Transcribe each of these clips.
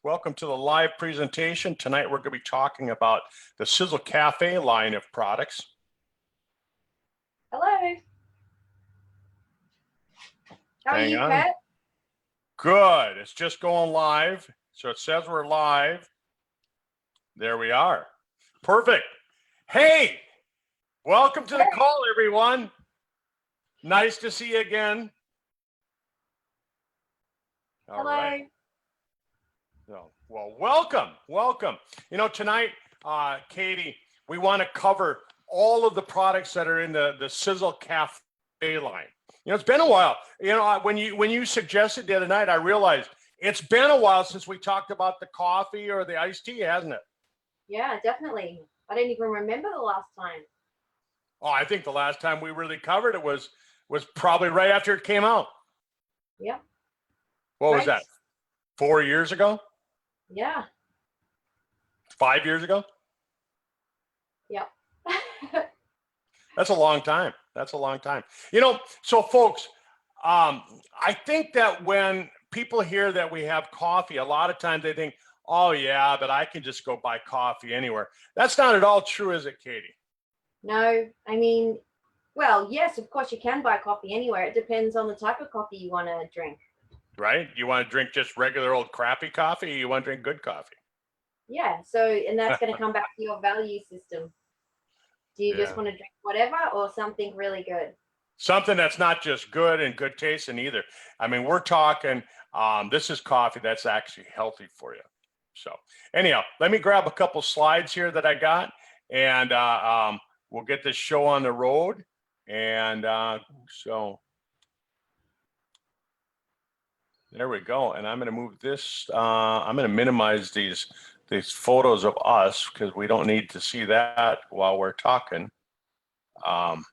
Welcome to the live presentation. Tonight we're going to be talking about the Sisel Cafe line of products. Hello. How are you, Pat? Good. It's just going live. So it says we're live. There we are. Perfect. Hey, welcome to the call, everyone. Nice to see you again. All Hello. right. So, well, welcome. You know, tonight, Katie, we want to cover all of the products that are in the Sisel Cafe line. You know, it's been a while. You know, when you suggested the other night, I realized it's been a while since we talked about the coffee or the iced tea, hasn't it? Yeah, definitely. I don't even remember the last time. Oh, I think the last time we really covered it was probably right after it came out. Yep. What was that? 4 years ago? Yeah. 5 years ago? Yep. That's a long time. You know, so folks, I think that when people hear that we have coffee, a lot of times they think, oh yeah, but I can just go buy coffee anywhere. That's not at all true, is it, Katie? No, I mean, well, yes, of course you can buy coffee anywhere. It depends on the type of coffee you want to drink. Right? You want to drink just regular old crappy coffee, or you want to drink good coffee? Yeah, so, and that's going to come back to your value system. Do you just want to drink whatever or something really good? Something that's not just good and good tasting either. I mean, we're talking, this is coffee that's actually healthy for you. So anyhow, let me grab a couple slides here that I got, and we'll get this show on the road. And so there we go. And I'm going to move this. I'm going to minimize these photos of us because we don't need to see that while we're talking. You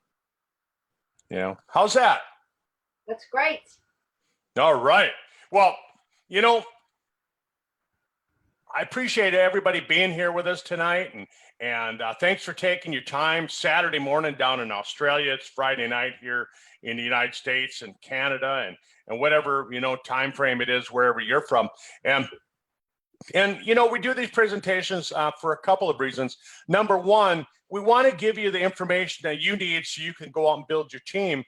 know, how's that? That's great. All right. Well, you know, I appreciate everybody being here with us tonight, and thanks for taking your time. Saturday morning down in Australia, it's Friday night here in the United States and Canada, and whatever, you know, time frame it is wherever you're from. And you know, we do these presentations for a couple of reasons. Number one, we want to give you the information that you need so you can go out and build your team.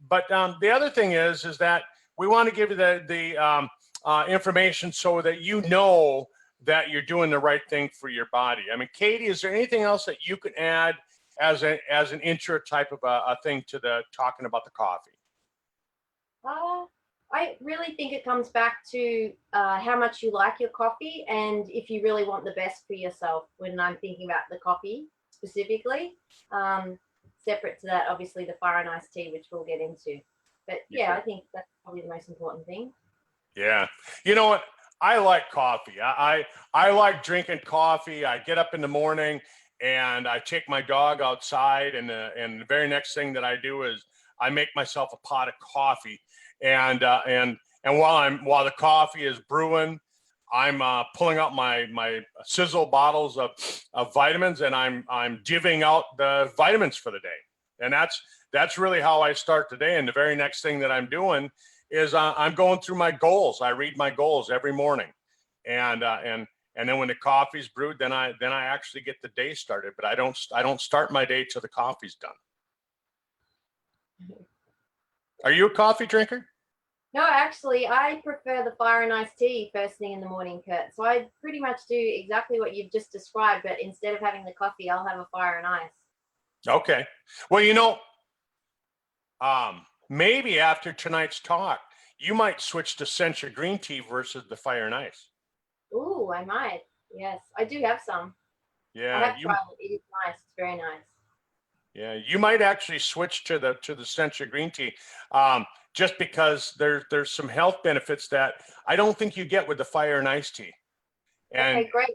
But the other thing is that we want to give you the information so that you know that you're doing the right thing for your body. I mean, Katie, is there anything else that you can add as an intro type of a thing to the talking about the coffee? I really think it comes back to how much you like your coffee and if you really want the best for yourself when I'm thinking about the coffee specifically. Separate to that, obviously, the fire and iced tea, which we'll get into. But yeah, I think that's probably the most important thing. Yeah. You know what? I like coffee. I like drinking coffee. I get up in the morning and I take my dog outside, and the very next thing that I do is I make myself a pot of coffee. And while the coffee is brewing, I'm pulling out my Sisel bottles of vitamins, and I'm divvying out the vitamins for the day. And that's really how I start the day. And the very next thing that I'm doing is I'm going through my goals. I read my goals every morning, and then when the coffee's brewed, then I actually get the day started. But I don't start my day till the coffee's done. Are you a coffee drinker? No, actually, I prefer the fire and iced tea first thing in the morning, Kurt. So I pretty much do exactly what you've just described, but instead of having the coffee, I'll have a fire and ice. Okay. Well, you know, maybe after tonight's talk, you might switch to Sencha green tea versus the fire and ice. Ooh, I might. Yes, I do have some. Yeah, I have tried it. It is nice. It's very nice. Yeah, you might actually switch to the Sencha green tea, just because there's some health benefits that I don't think you get with the fire and ice tea. And, okay, great.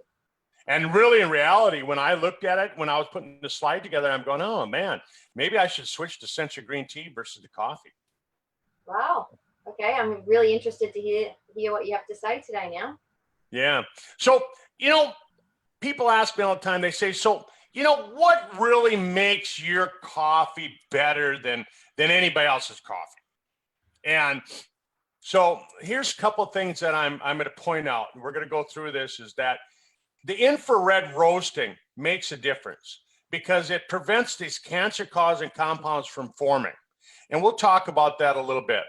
And really, in reality, when I looked at it, when I was putting the slide together, I'm going, oh man, maybe I should switch to Sencha green tea versus the coffee. Wow. Okay, I'm really interested to hear what you have to say today now. Yeah. So, you know, people ask me all the time, they say, so, you know, what really makes your coffee better than anybody else's coffee? And So here's a couple of things that I'm going to point out. And we're going to go through this is that the infrared roasting makes a difference because it prevents these cancer-causing compounds from forming. And we'll talk about that a little bit.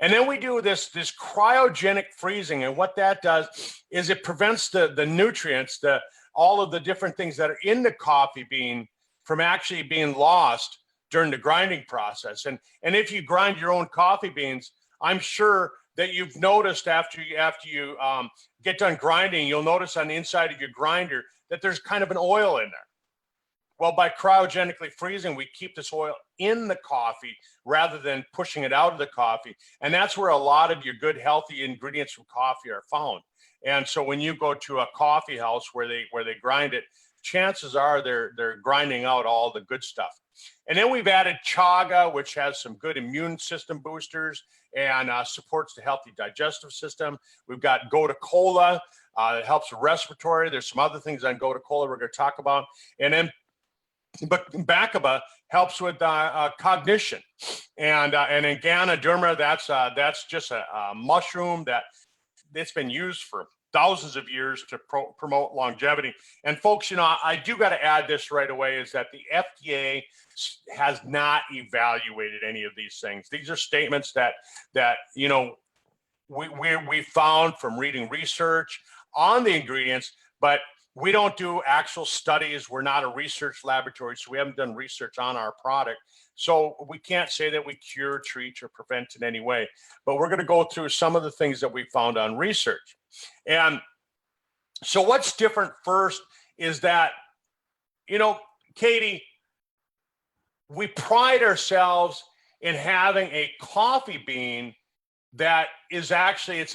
And then we do this cryogenic freezing. And what that does is it prevents the nutrients, all of the different things that are in the coffee bean from actually being lost during the grinding process. And if you grind your own coffee beans, I'm sure that you've noticed after you get done grinding, you'll notice on the inside of your grinder that there's kind of an oil in there. Well, by cryogenically freezing, we keep this oil in the coffee rather than pushing it out of the coffee. And that's where a lot of your good, healthy ingredients from coffee are found. And so when you go to a coffee house where they grind it, chances are they're grinding out all the good stuff. And then we've added CHAGA, which has some good immune system boosters and supports the healthy digestive system. We've got Gotu Kola, it helps with respiratory. There's some other things on Gotu Kola we're going to talk about. And then Bacopa helps with cognition, and in Ganoderma, that's just a mushroom that it's been used for thousands of years to promote longevity. And folks, I do got to add this right away is that the FDA has not evaluated any of these things. These are statements that we found from reading research on the ingredients, but we don't do actual studies. We're not a research laboratory, so we haven't done research on our product. So we can't say that we cure, treat, or prevent in any way. But we're going to go through some of the things that we found on research. And so what's different first is that, Katie, we pride ourselves in having a coffee bean that is actually, we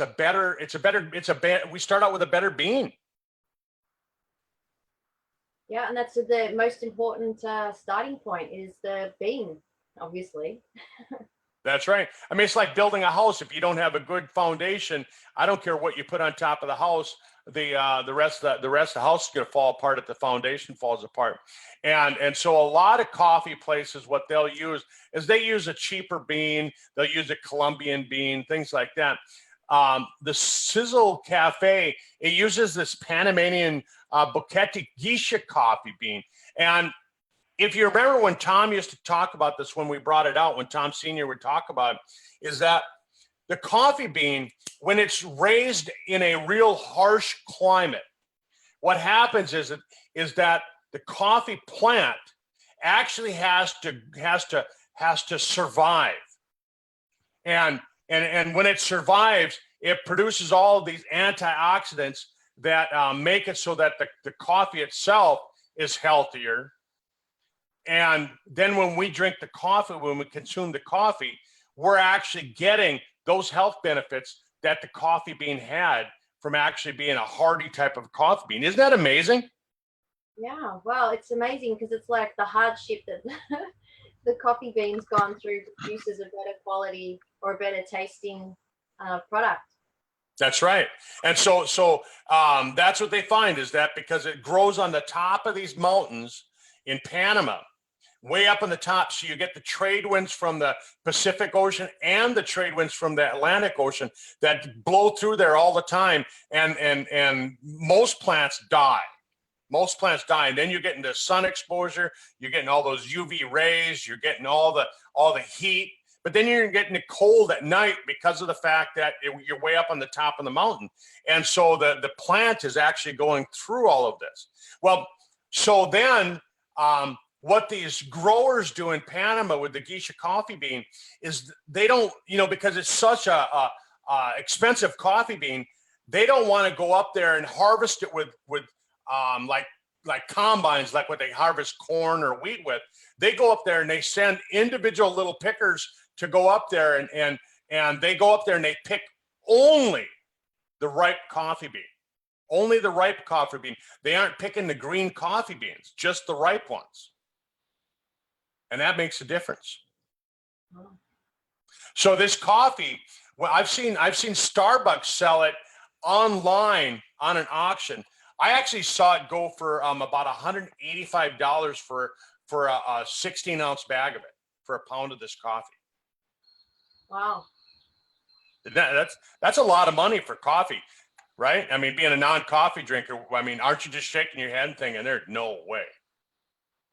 start out with a better bean. Yeah, and that's the most important starting point is the bean, obviously. That's right. I mean, it's like building a house. If you don't have a good foundation, I don't care what you put on top of the house. The rest of the house is going to fall apart if the foundation falls apart. And so a lot of coffee places, what they'll use is they use a cheaper bean. They'll use a Colombian bean, things like that. The Sisel Kaffe, it uses this Panamanian Bacopa geisha coffee bean. And if you remember when Tom used to talk about this, when we brought it out, when Tom Sr. would talk about it, is that the coffee bean, when it's raised in a real harsh climate, what happens is that the coffee plant actually has to survive. And when it survives, it produces all of these antioxidants that make it so that the coffee itself is healthier. And then when we drink the coffee, when we consume the coffee, we're actually getting those health benefits that the coffee bean had from actually being a hardy type of coffee bean. Isn't that amazing? Yeah, well, it's amazing because it's like the hardship that the coffee bean's gone through produces a better quality or a better tasting product. That's right. And so that's what they find is that because it grows on the top of these mountains in Panama, way up on the top. So you get the trade winds from the Pacific Ocean and the trade winds from the Atlantic Ocean that blow through there all the time. And most plants die. Most plants die. And then you're getting the sun exposure. You're getting all those UV rays. You're getting all the heat. But then you're getting it cold at night because of the fact that you're way up on the top of the mountain. And so the plant is actually going through all of this. Well, so then what these growers do in Panama with the geisha coffee bean is they don't, because it's such a expensive coffee bean, they don't want to go up there and harvest it with like combines, like what they harvest corn or wheat with. They go up there and they send individual little pickers to go up there and they go up there and they pick only the ripe coffee bean. Only the ripe coffee bean. They aren't picking the green coffee beans, just the ripe ones. And that makes a difference. Oh. So this coffee, well, I've seen Starbucks sell it online on an auction. I actually saw it go for about $185 for a 16-ounce bag of it, for a pound of this coffee. Wow. That's a lot of money for coffee, right? I mean, being a non-coffee drinker, I mean, aren't you just shaking your head and thinking, there's no way?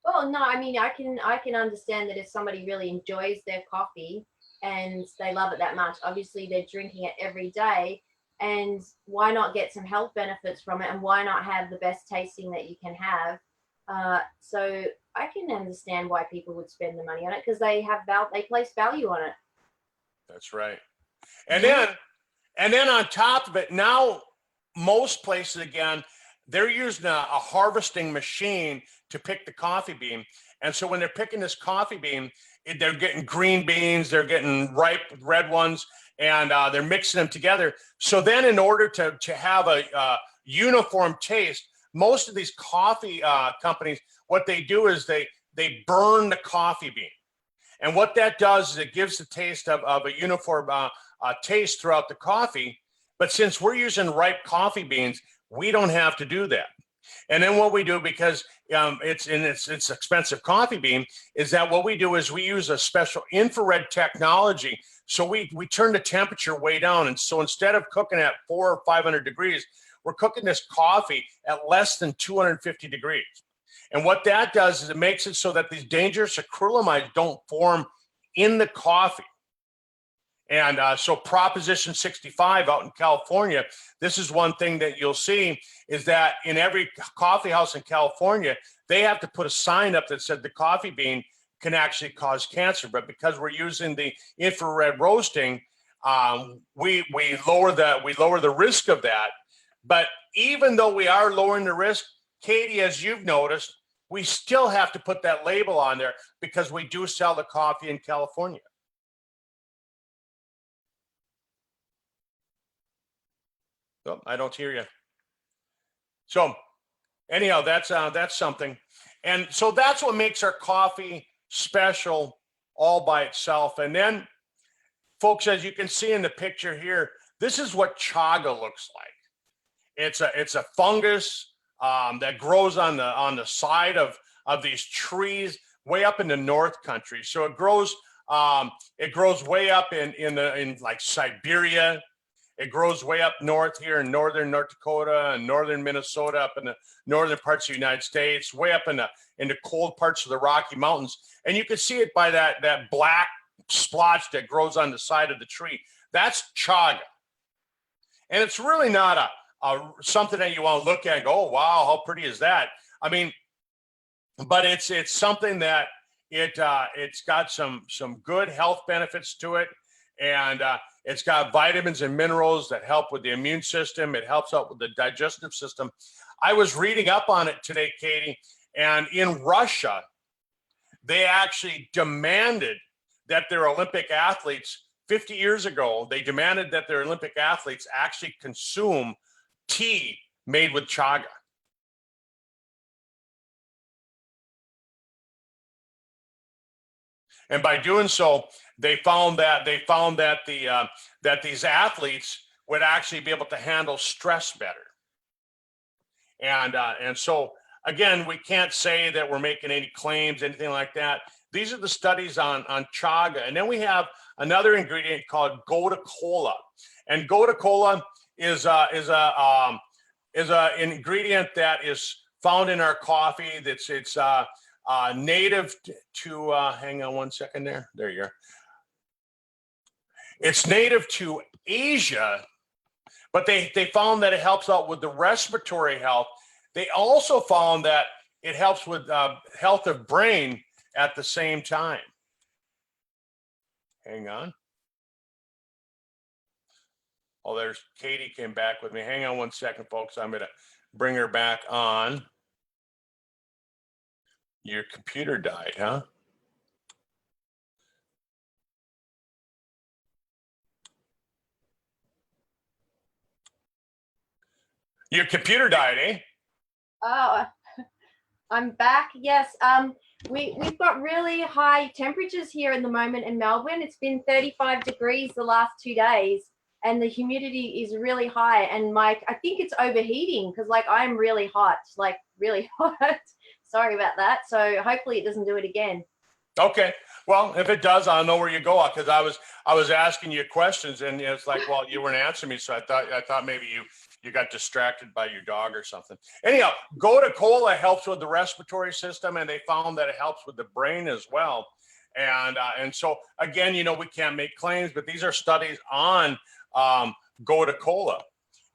Well, no, I mean, I can understand that if somebody really enjoys their coffee and they love it that much, obviously they're drinking it every day, and why not get some health benefits from it, and why not have the best tasting that you can have? So I can understand why people would spend the money on it, because they place value on it. That's right. And Mhm. then on top of it, now most places again, they're using a harvesting machine to pick the coffee bean. And so when they're picking this coffee bean, they're getting green beans, they're getting ripe red ones, and they're mixing them together. So then, in order to have a uniform taste, most of these coffee companies, what they do is they burn the coffee bean. And what that does is it gives the taste of a uniform taste throughout the coffee. But since we're using ripe coffee beans, we don't have to do that. And then what we do, because it's expensive coffee bean, is that what we do is we use a special infrared technology. So we turn the temperature way down. And so instead of cooking at 400 or 500 degrees, we're cooking this coffee at less than 250 degrees. And what that does is it makes it so that these dangerous acrylamides don't form in the coffee. And so Proposition 65 out in California, this is one thing that you'll see is that in every coffee house in California, they have to put a sign up that said the coffee bean can actually cause cancer. But because we're using the infrared roasting, we lower the risk of that. But even though we are lowering the risk, Katie, as you've noticed, we still have to put that label on there because we do sell the coffee in California. Oh, I don't hear you. So anyhow, that's something. And so that's what makes our coffee special all by itself. And then, folks, as you can see in the picture here, this is what chaga looks like. It's a fungus that grows on the side of these trees way up in the North Country. So it grows way up in like Siberia. It grows way up north here in northern North Dakota and northern Minnesota, up in the northern parts of the United States, way up in the cold parts of the Rocky Mountains. And you can see it by that black splotch that grows on the side of the tree. That's chaga. And it's really not something that you want to look at and go, oh, wow, how pretty is that? I mean, but it's something that it's got some good health benefits to it. And it's got vitamins and minerals that help with the immune system. It helps out with the digestive system. I was reading up on it today, Katie, and in Russia, they actually demanded that their Olympic athletes, 50 years ago, they demanded that their Olympic athletes actually consume tea made with chaga. And by doing so, they found that that these athletes would actually be able to handle stress better. And so again, we can't say that we're making any claims, anything like that. These are the studies on chaga. And then we have another ingredient called Gotu Kola. And Gotu Kola is an ingredient that is found in our coffee. It's native to hang on one second there you are. It's native to Asia, but they found that it helps out with the respiratory health. They also found that it helps with health of brain at the same time. Hang on. Oh, there's Katie came back with me. Hang on one second, folks. I'm going to bring her back on. Your computer died, huh? Your computer died, eh? Oh, I'm back. Yes. We've got really high temperatures here in the moment in Melbourne. It's been 35 degrees the last 2 days, and the humidity is really high. And I think it's overheating because I'm really hot, like really hot. Sorry about that. So hopefully it doesn't do it again. Okay. Well, if it does, I'll know where you go, because I was asking you questions, and it's like, well, you weren't answering me, so I thought maybe you got distracted by your dog or something. Anyhow, Gotu Kola helps with the respiratory system, and they found that it helps with the brain as well. And so again, we can't make claims, but these are studies on Gotu Kola,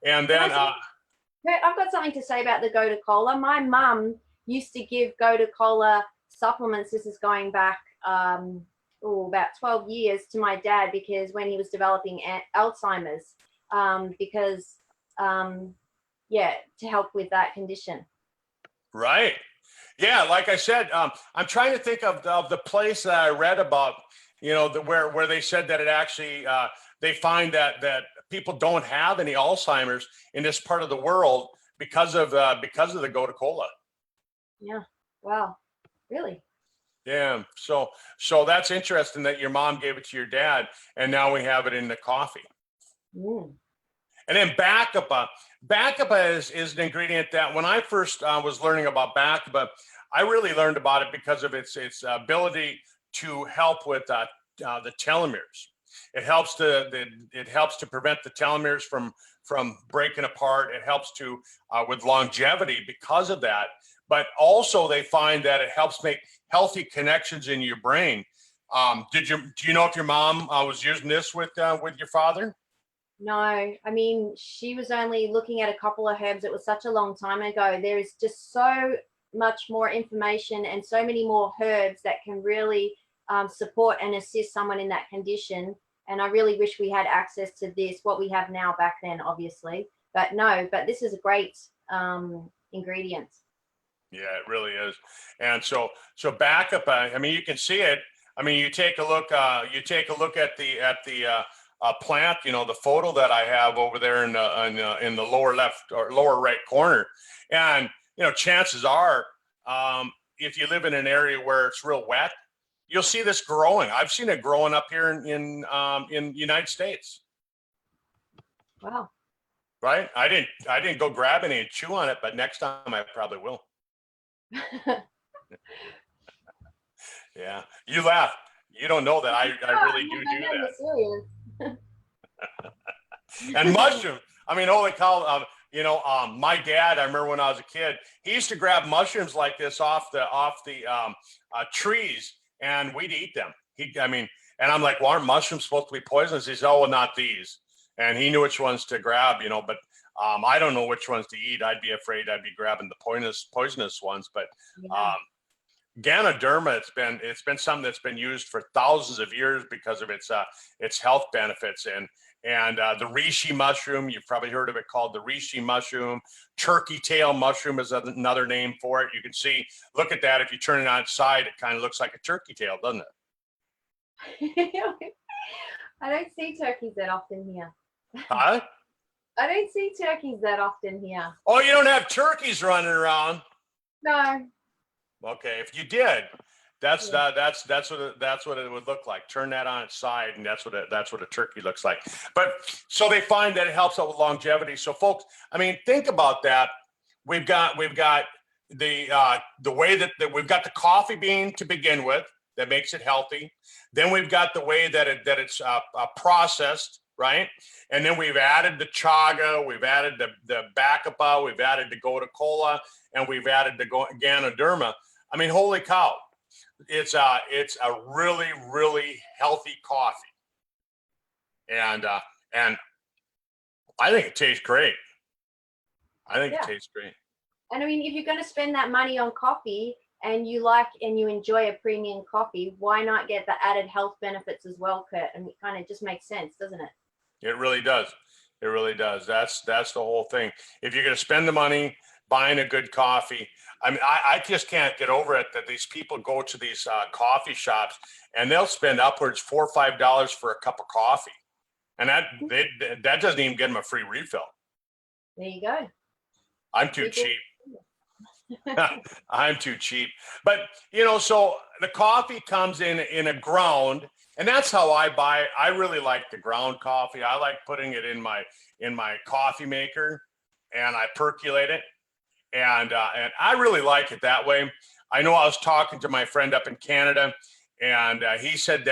and then I've got something to say about the Gotu Kola. My mum used to give Gotu Kola supplements. This is going back about 12 years to my dad, because when he was developing Alzheimer's, to help with that condition. right. Yeah, like I said, I'm trying to think of the place that I read about, where they said that it actually they find that people don't have any Alzheimer's in this part of the world because of the Gotu Kola. Yeah. Wow. Really? Yeah. So that's interesting that your mom gave it to your dad, and now we have it in the coffee. Mm. And then Bacopa. Bacopa is an ingredient that when I first was learning about Bacopa, I really learned about it because of its ability to help with the telomeres. It helps to prevent the telomeres from breaking apart. It helps to with longevity because of that. But also they find that it helps make healthy connections in your brain. Do you know if your mom was using this with your father? No, I mean, she was only looking at a couple of herbs. It was such a long time ago. There is just so much more information and so many more herbs that can really support and assist someone in that condition. And I really wish we had access to this, what we have now back then, obviously. But this is a great ingredient. Yeah, it really is. And so Bacopa, I mean, you can see it. I mean, you take a look at the plant, the photo that I have over there in the lower left or lower right corner. And, chances are, if you live in an area where it's real wet, you'll see this growing. I've seen it growing up here in the United States. Wow. Right. I didn't go grab any and chew on it, but next time I probably will. Yeah. You laugh. You don't know that I really do that. And mushroom. I mean, holy cow! My dad. I remember when I was a kid, he used to grab mushrooms like this off the trees, and we'd eat them. And I'm like, well, aren't mushrooms supposed to be poisonous? He said, oh, well, not these. And he knew which ones to grab, but I don't know which ones to eat. I'd be afraid I'd be grabbing the poisonous ones. But Ganoderma, it's been something that's been used for thousands of years because of its health benefits. And the reishi mushroom, you've probably heard of it, called the reishi mushroom. Turkey tail mushroom is another name for it. You can see, look at that. If you turn it on its side, it kind of looks like a turkey tail, doesn't it? I don't see turkeys that often here. Huh? I don't see turkeys that often here. Oh, you don't have turkeys running around? No. Okay, if you did, that's what it would look like. Turn that on its side, and that's what a turkey looks like. But so they find that it helps out with longevity. So folks, I mean, think about that. We've got the way that we've got the coffee bean to begin with that makes it healthy. Then we've got the way that it's processed, right? And then we've added the chaga, we've added the Bacopa, we've added the Gotu Kola, and we've added the Ganoderma. I mean, holy cow! It's a really, really healthy coffee, and I think it tastes great. It tastes great. And I mean, if you're going to spend that money on coffee and you like and you enjoy a premium coffee, why not get the added health benefits as well, Kurt? And it kind of just makes sense, doesn't it? It really does. It really does. That's the whole thing. If you're going to spend the money buying a good coffee, I mean, I just can't get over it that these people go to these coffee shops and they'll spend upwards $4 or $5 for a cup of coffee, and that doesn't even get them a free refill. There you go. I'm too cheap. I'm too cheap. But so the coffee comes in a ground, and that's how I buy it. I really like the ground coffee. I like putting it in my coffee maker, and I percolate it, and I really like it that way. I know I was talking to my friend up in Canada, And he said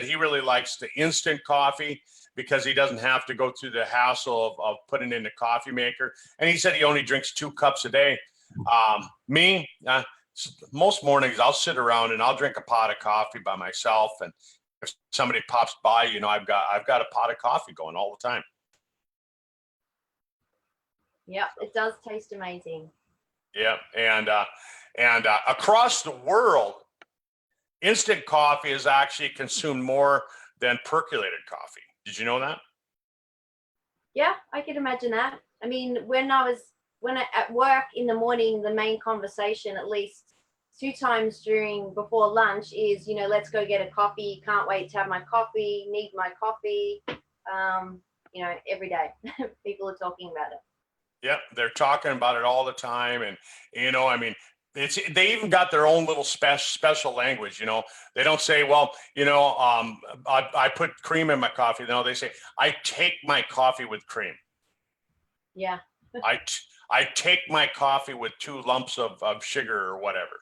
he really likes the instant coffee because he doesn't have to go through the hassle of putting in the coffee maker. And he said he only drinks 2 cups a day. Me, most mornings I'll sit around and I'll drink a pot of coffee by myself. And if somebody pops by, you know, I've got a pot of coffee going all the time. Yeah, it does taste amazing. Yeah, and across the world, instant coffee is actually consumed more than percolated coffee. Did you know that? Yeah, I can imagine that. I mean, when I at work in the morning, the main conversation, at least 2 times before lunch, is, you know, let's go get a coffee. Can't wait to have my coffee. Need my coffee. You know, every day people are talking about it. Yeah, they're talking about it all the time, and you know, I mean, they even got their own little special language. You know, they don't say, well, you know, I put cream in my coffee. No, they say I take my coffee with cream. Yeah. I take my coffee with 2 lumps of sugar or whatever.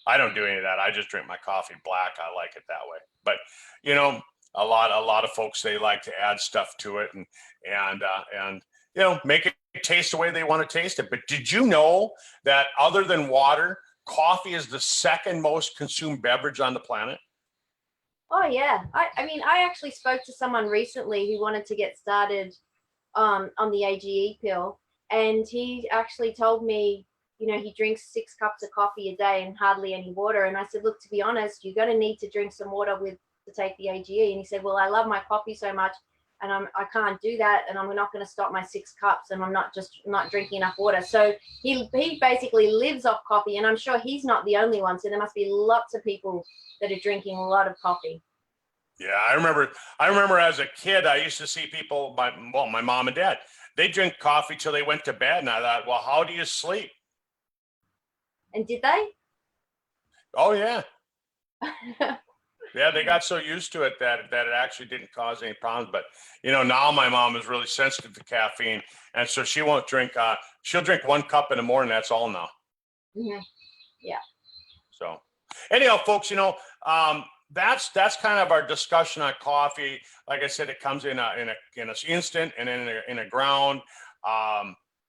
I don't do any of that. I just drink my coffee black. I like it that way. But you know, a lot of folks, they like to add stuff to it and you know, make it taste the way they want to taste it. But did you know that other than water, coffee is the 2nd most consumed beverage on the planet? Oh yeah. I mean, I actually spoke to someone recently who wanted to get started on the AGE pill, and he actually told me, you know, he drinks 6 cups of coffee a day and hardly any water. And I said, look, to be honest, you're going to need to drink some water to take the AGE. And he said, well, I love my coffee so much, and I can't do that, and I'm not going to stop my 6 cups, and I'm not drinking enough water. So he basically lives off coffee, and I'm sure he's not the only one. So there must be lots of people that are drinking a lot of coffee. Yeah, I remember as a kid, I used to see people, my mom and dad, they drink coffee till they went to bed. And I thought, well, how do you sleep? And did they? Oh yeah. Yeah, they got so used to it that it actually didn't cause any problems. But you know, now my mom is really sensitive to caffeine, and so she won't drink. She'll drink 1 cup in the morning. That's all now. Mm-hmm. Yeah. So, anyhow, folks, you know, that's kind of our discussion on coffee. Like I said, it comes in a instant and in a ground.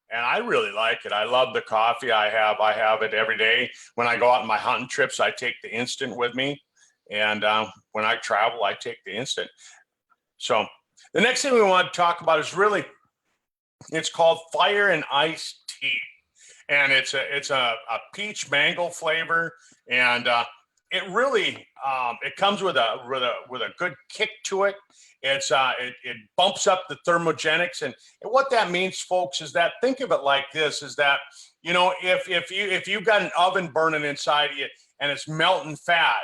And I really like it. I love the coffee. I have it every day. When I go out on my hunting trips, I take the instant with me. And when I travel, I take the instant. So the next thing we want to talk about is it's called Fire and Ice Tea. And it's a peach mango flavor. And it really, it comes with a good kick to it. It bumps up the thermogenics. And what that means, folks, is that, think of it like this, is that, you know, if you've got an oven burning inside of you and it's melting fat,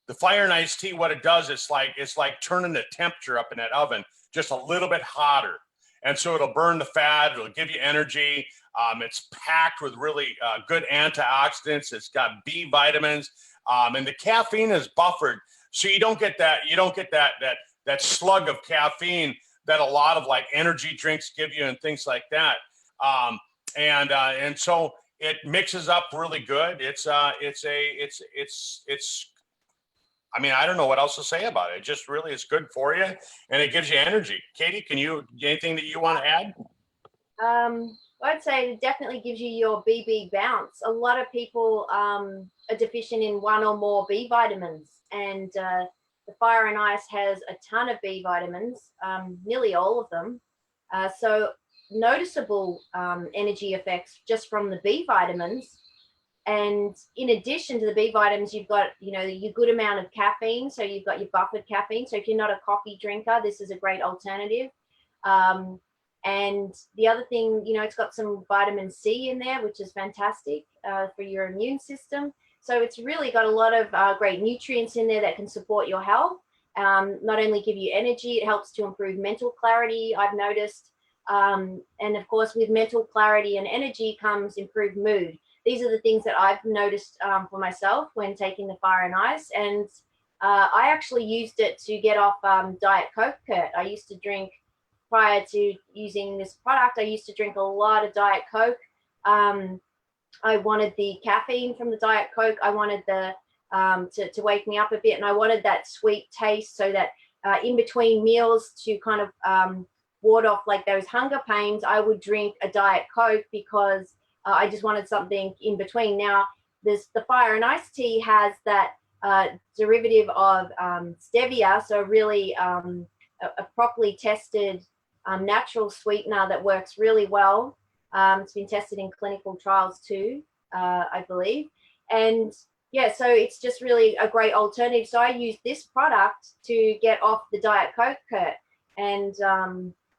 the Fire and Ice Tea, what it does, it's like turning the temperature up in that oven just a little bit hotter. And so it'll burn the fat, it'll give you energy. It's packed with really good antioxidants. It's got B vitamins, and the caffeine is buffered, so you don't get that slug of caffeine that a lot of like energy drinks give you and things like that. And so it mixes up really good. I mean, I don't know what else to say about it. It just really is good for you, and it gives you energy. Katie, anything that you want to add? I'd say it definitely gives you your BB bounce. A lot of people are deficient in 1 or more B vitamins, and the Fire and Ice has a ton of B vitamins, nearly all of them. So noticeable energy effects just from the B vitamins. And in addition to the B vitamins, you've got, you know, your good amount of caffeine. So you've got your buffered caffeine. So if you're not a coffee drinker, this is a great alternative. And the other thing, you know, it's got some vitamin C in there, which is fantastic for your immune system. So it's really got a lot of great nutrients in there that can support your health. Not only give you energy, it helps to improve mental clarity, I've noticed. And of course, with mental clarity and energy comes improved mood. These are the things that I've noticed for myself when taking the Fire and Ice. And I actually used it to get off Diet Coke, Kurt. I used to drink, prior to using this product, I used to drink a lot of Diet Coke. I wanted the caffeine from the Diet Coke. I wanted the to wake me up a bit. And I wanted that sweet taste so that in between meals to kind of ward off like those hunger pains, I would drink a Diet Coke because I just wanted something in between. Now, the Fire and Ice tea has that derivative of stevia, so really a properly tested natural sweetener that works really well. It's been tested in clinical trials too, I believe. And yeah, so it's just really a great alternative. So I use this product to get off the Diet Coke, Kurt. And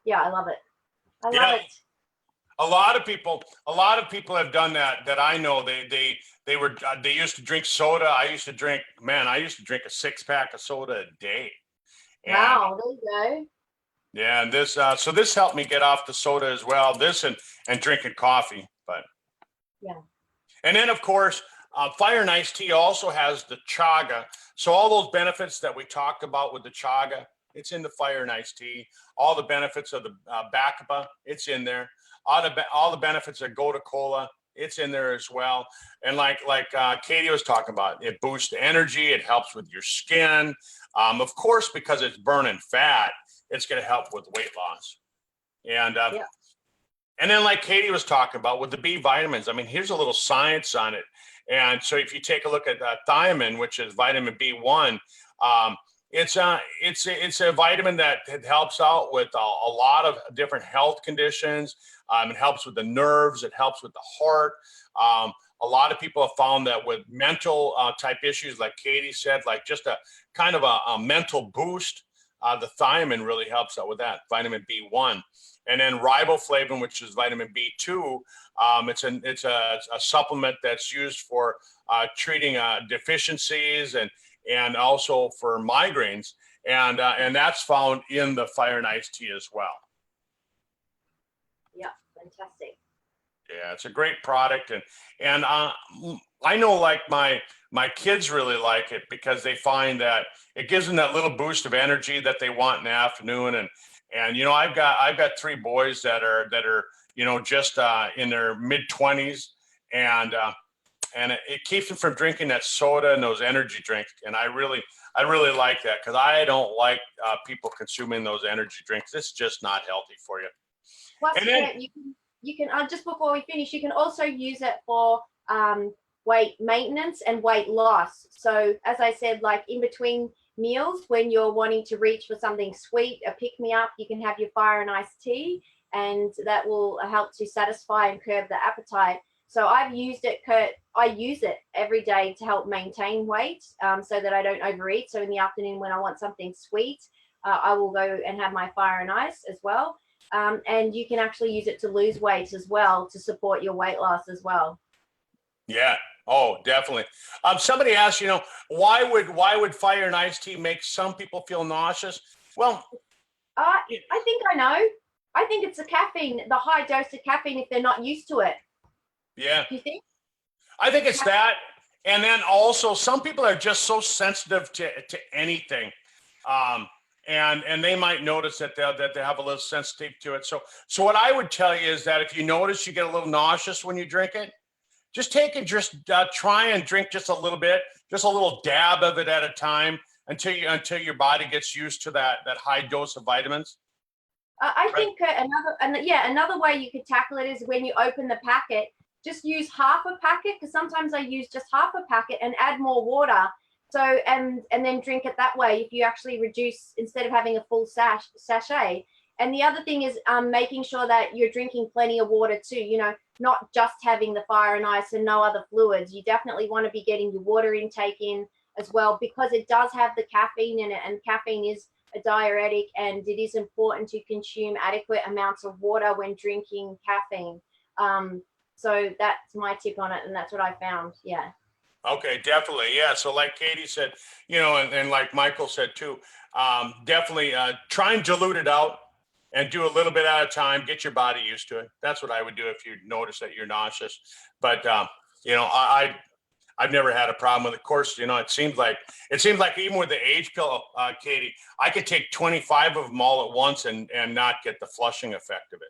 yeah, I love it. I love it. A lot of people have done that I know. They used to drink soda. I used to drink a 6-pack of soda a day. And, wow, there you go. Yeah, and this so this helped me get off the soda as well. This and drinking coffee, but yeah. And then of course, Fire and Ice tea also has the CHAGA. So all those benefits that we talked about with the CHAGA, it's in the Fire and Ice tea. All the benefits of the Bacopa, it's in there. All the benefits of Gotu Kola, it's in there as well. And like Katie was talking about, it boosts energy. It helps with your skin. Of course, because it's burning fat, it's going to help with weight loss. And and then like Katie was talking about with the B vitamins, I mean, here's a little science on it. And so if you take a look at thiamine, which is vitamin B1, it's a vitamin that helps out with a lot of different health conditions. It helps with the nerves. It helps with the heart. A lot of people have found that with mental type issues, like Katie said, like just a kind of a mental boost, the thiamine really helps out with that, vitamin B1. And then riboflavin, which is vitamin B2, it's a supplement that's used for treating deficiencies and also for migraines, and that's found in the Fire and Ice tea as well. Yeah, fantastic. Yeah, it's a great product, and I know like my kids really like it because they find that it gives them that little boost of energy that they want in the afternoon. And you know, I've got 3 boys that are you know just in their mid-20s, and it keeps them from drinking that soda and those energy drinks. And I really like that because I don't like people consuming those energy drinks. It's just not healthy for you. Plus, And then, you can just before we finish, you can also use it for weight maintenance and weight loss. So as I said, like in between meals, when you're wanting to reach for something sweet, a pick-me-up, you can have your Fire and Ice tea, and that will help to satisfy and curb the appetite. So I've used it, Kurt. I use it every day to help maintain weight so that I don't overeat. So in the afternoon when I want something sweet, I will go and have my Fire and Ice as well. And you can actually use it to lose weight as well, to support your weight loss as well. yeah. Oh, definitely. Somebody asked, you know, why would Fire and Ice tea make some people feel nauseous? Well, I think I know. I think it's the caffeine, the high dose of caffeine if they're not used to it. yeah. Do you think? I think it's that. And then also some people are just so sensitive to anything. And they might notice that they have a little sensitivity to it. So what I would tell you is that if you notice you get a little nauseous when you drink it, just take and just try and drink just a little bit, just a little dab of it at a time until your body gets used to that high dose of vitamins. I think another way you could tackle it is when you open the packet, just use half a packet, because sometimes I use just half a packet and add more water. So and then drink it that way if you actually reduce instead of having a full sachet. And the other thing is making sure that you're drinking plenty of water too, you know, not just having the Fire and Ice and no other fluids. You definitely want to be getting your water intake in as well, because it does have the caffeine in it, and caffeine is a diuretic, and it is important to consume adequate amounts of water when drinking caffeine. So that's my tip on it, and that's what I found. Yeah. Okay, definitely. Yeah. So like Katie said, you know, and like Michael said too, definitely try and dilute it out and do a little bit at a time, get your body used to it. That's what I would do if you notice that you're nauseous. But, you know, I've never had a problem with it. Of course, you know, it seems like even with the age pill, Katie, I could take 25 of them all at once and not get the flushing effect of it.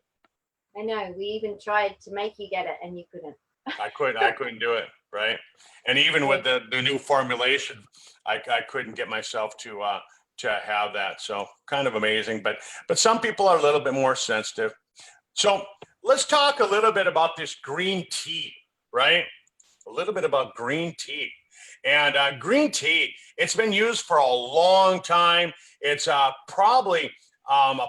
I know. We even tried to make you get it and you couldn't. I couldn't do it. Right. And even with the new formulation, I couldn't get myself to have that. So kind of amazing, but some people are a little bit more sensitive. So let's talk a little bit about this green tea, right? A little bit about green tea. And green tea, it's been used for a long time. It's probably, I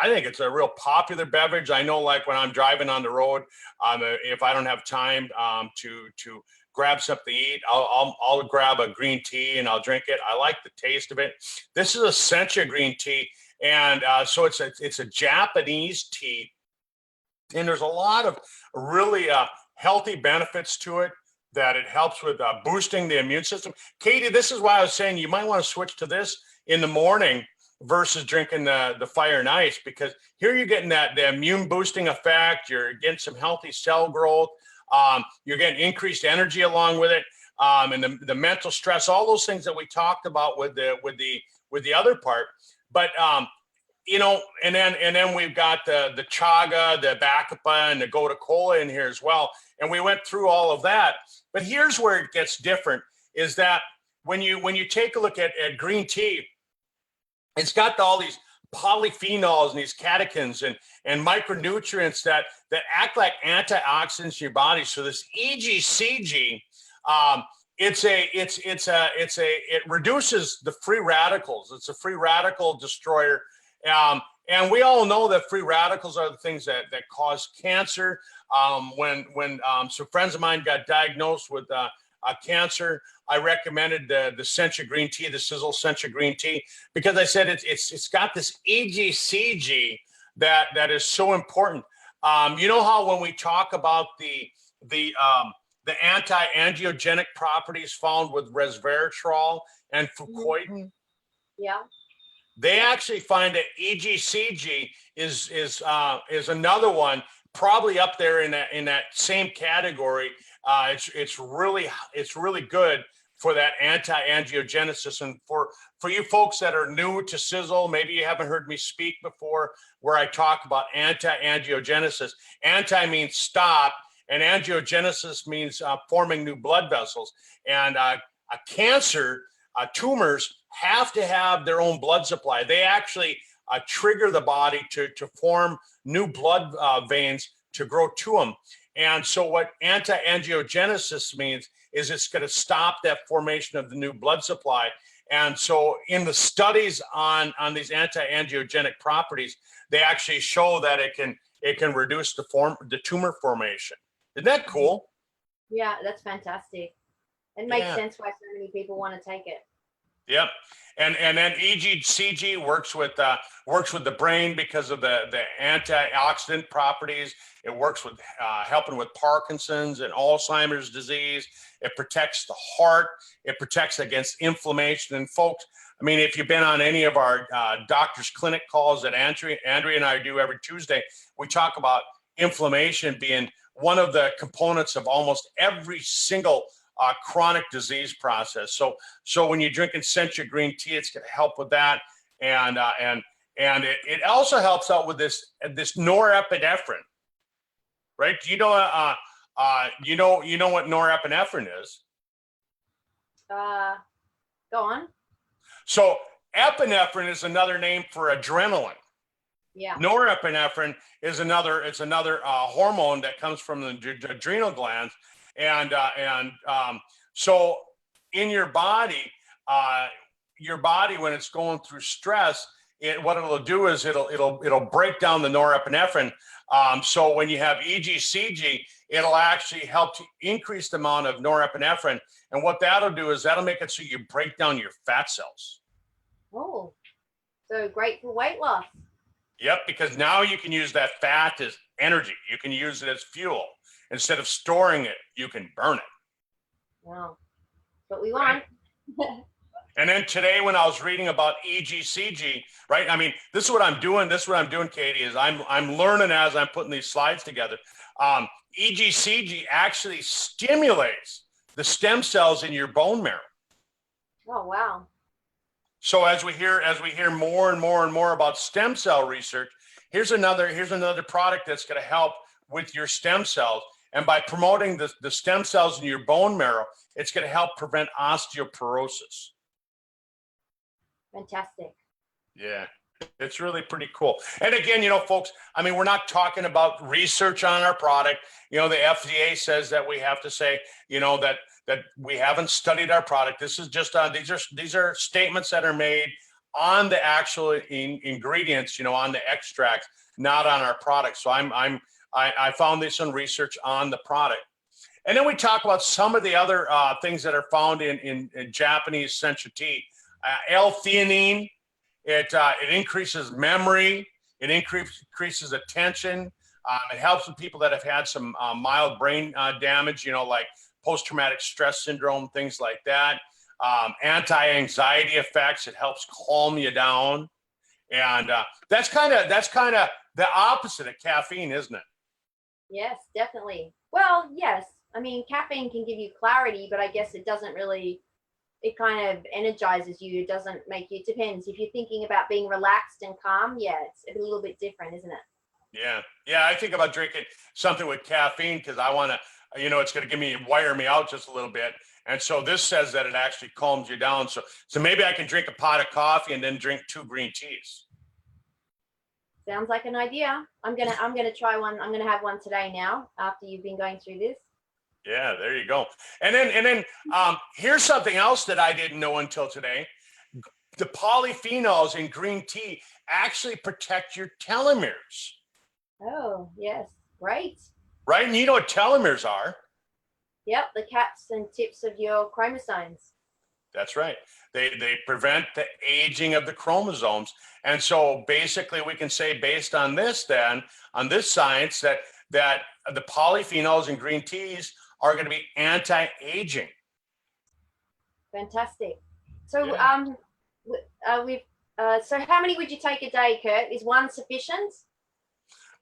think it's a real popular beverage. I know, like when I'm driving on the road, if I don't have time to grab something to eat, I'll grab a green tea and I'll drink it. I like the taste of it. This is a sencha green tea, and so it's a Japanese tea, and there's a lot of really healthy benefits to it. That it helps with boosting the immune system. Katie, this is why I was saying you might want to switch to this in the morning versus drinking the fire and ice, because here you're getting the immune boosting effect. You're getting some healthy cell growth. You're getting increased energy along with it, and the mental stress, all those things that we talked about with the other part. But and then we've got the CHAGA, the Bacopa, and the Gotu Kola in here as well. And we went through all of that. But here's where it gets different: is that when you take a look at green tea, it's got all these polyphenols and these catechins and micronutrients that act like antioxidants in your body. So this EGCG, it reduces the free radicals. It's a free radical destroyer. And we all know that free radicals are the things that cause cancer. When some friends of mine got diagnosed with cancer, I recommended the sencha green tea, the Sisel sencha green tea, because I said it's got this EGCG that is so important. You know how when we talk about the anti-angiogenic properties found with resveratrol and fucoid? Mm-hmm. Yeah. They actually find that EGCG is another one, probably up there in that same category. It's really good for that anti-angiogenesis. And for you folks that are new to Sisel, maybe you haven't heard me speak before, where I talk about anti-angiogenesis. Anti means stop, and angiogenesis means forming new blood vessels. And a cancer, tumors have to have their own blood supply. They actually trigger the body to form new blood veins to grow to them. And so what anti-angiogenesis means is it's going to stop that formation of the new blood supply. And so in the studies on these anti-angiogenic properties, they actually show that it can reduce the tumor formation. Isn't that cool? Yeah, that's fantastic. It makes sense why so many people want to take it. Yep. And then EGCG works with the brain because of the antioxidant properties. It works with helping with Parkinson's and Alzheimer's disease. It protects the heart. It protects against inflammation. And folks, I mean, if you've been on any of our doctor's clinic calls that Andrea and I do every Tuesday, we talk about inflammation being one of the components of almost every single chronic disease process. So when you're drinking sencha green tea, it's going to help with that, and it also helps out with this norepinephrine, right? Do you know what norepinephrine is? Go on. So epinephrine is another name for adrenaline. Yeah. Norepinephrine is another hormone that comes from the adrenal glands. And so in your body, when it's going through stress, what it'll do is it'll break down the norepinephrine. So when you have EGCG, it'll actually help to increase the amount of norepinephrine. And what that'll do is that'll make it so you break down your fat cells. Oh, so great for weight loss. Yep, because now you can use that fat as energy. You can use it as fuel. Instead of storing it, you can burn it. Wow. But we want. Right. And then today, when I was reading about EGCG, right? I mean, this is what I'm doing. Katie, is I'm learning as I'm putting these slides together. EGCG actually stimulates the stem cells in your bone marrow. Oh, wow. So as we hear more and more and more about stem cell research, here's another product that's going to help with your stem cells. And by promoting the stem cells in your bone marrow, it's going to help prevent osteoporosis. Fantastic. Yeah, it's really pretty cool. And again, you know, folks, I mean, we're not talking about research on our product. You know, the FDA says that we have to say, you know, that we haven't studied our product. This is just these are statements that are made on the actual ingredients, you know, on the extracts, not on our product. So I found this in research on the product. And then we talk about some of the other things that are found in Japanese sencha tea. L-theanine, it increases memory, it increases attention. It helps with people that have had some mild brain damage, you know, like post-traumatic stress syndrome, things like that. Anti-anxiety effects, it helps calm you down. And that's kind of the opposite of caffeine, isn't it? Yes, definitely. Well, yes. I mean, caffeine can give you clarity, but I guess it doesn't really, it kind of energizes you. It doesn't make you, it depends. If you're thinking about being relaxed and calm, yeah, it's a little bit different, isn't it? Yeah. Yeah. I think about drinking something with caffeine because I want to, you know, it's going to wire me out just a little bit. And so this says that it actually calms you down. So maybe I can drink a pot of coffee and then drink 2 green teas. Sounds like an idea. I'm gonna try one. I'm gonna have one today now after you've been going through this. Yeah, there you go. And then here's something else that I didn't know until today. The polyphenols in green tea actually protect your telomeres. Oh, yes. Great. Right? And you know what telomeres are? Yep, the caps and tips of your chromosomes. That's right. They prevent the aging of the chromosomes. And so basically we can say based on this then, on this science, that the polyphenols in green teas are going to be anti-aging. Fantastic. So Yeah. so how many would you take a day, Kurt? Is one sufficient?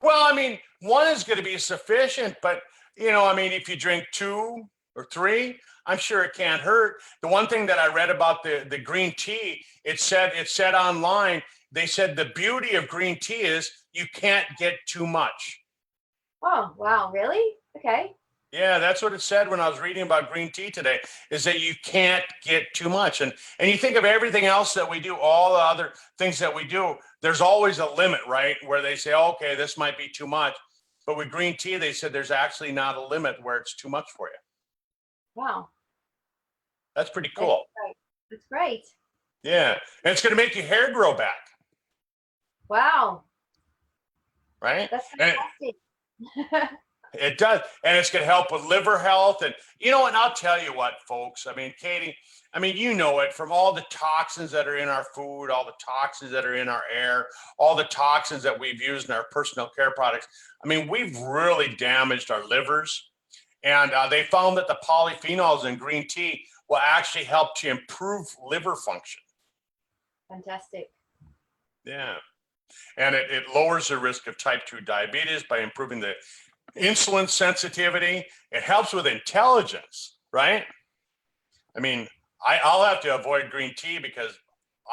Well, I mean, one is going to be sufficient, but you know, I mean, if you drink 2 or 3, I'm sure it can't hurt. The one thing that I read about the green tea, it said online, they said the beauty of green tea is you can't get too much. Oh, wow, really? Okay. Yeah, that's what it said when I was reading about green tea today, is that you can't get too much. And you think of everything else that we do, all the other things that we do, there's always a limit, right? Where they say, okay, this might be too much. But with green tea, they said there's actually not a limit where it's too much for you. Wow. That's pretty cool. That's great. Yeah. And it's going to make your hair grow back. Wow. Right? That's fantastic. It does. And it's going to help with liver health. And, you know, and I'll tell you what, folks, I mean, Katie, I mean, you know it, from all the toxins that are in our food, all the toxins that are in our air, all the toxins that we've used in our personal care products. I mean, we've really damaged our livers. And they found that the polyphenols in green tea will actually help to improve liver function. Fantastic. Yeah. And it lowers the risk of type 2 diabetes by improving the insulin sensitivity. It helps with intelligence, right? I mean, I'll have to avoid green tea because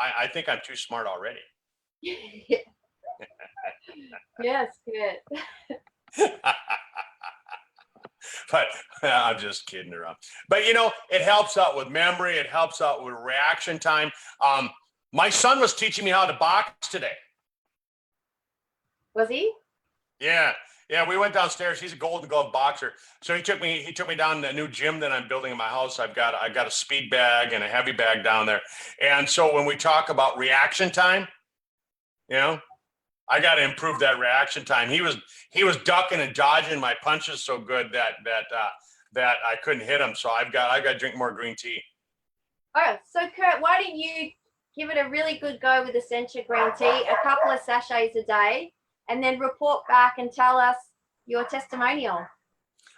I think I'm too smart already. Yes, good. But I'm just kidding around. But, you know, it helps out with memory. It helps out with reaction time. My son was teaching me how to box today. Was he? Yeah. Yeah, we went downstairs. He's a Golden Glove boxer. So he took me down to the new gym that I'm building in my house. I've got a speed bag and a heavy bag down there. And so when we talk about reaction time, you know, I got to improve that reaction time. He was ducking and dodging my punches so good that I couldn't hit him. So I've got to drink more green tea. Oh, so Kurt, why don't you give it a really good go with the sencha green tea, a couple of sachets a day, and then report back and tell us your testimonial.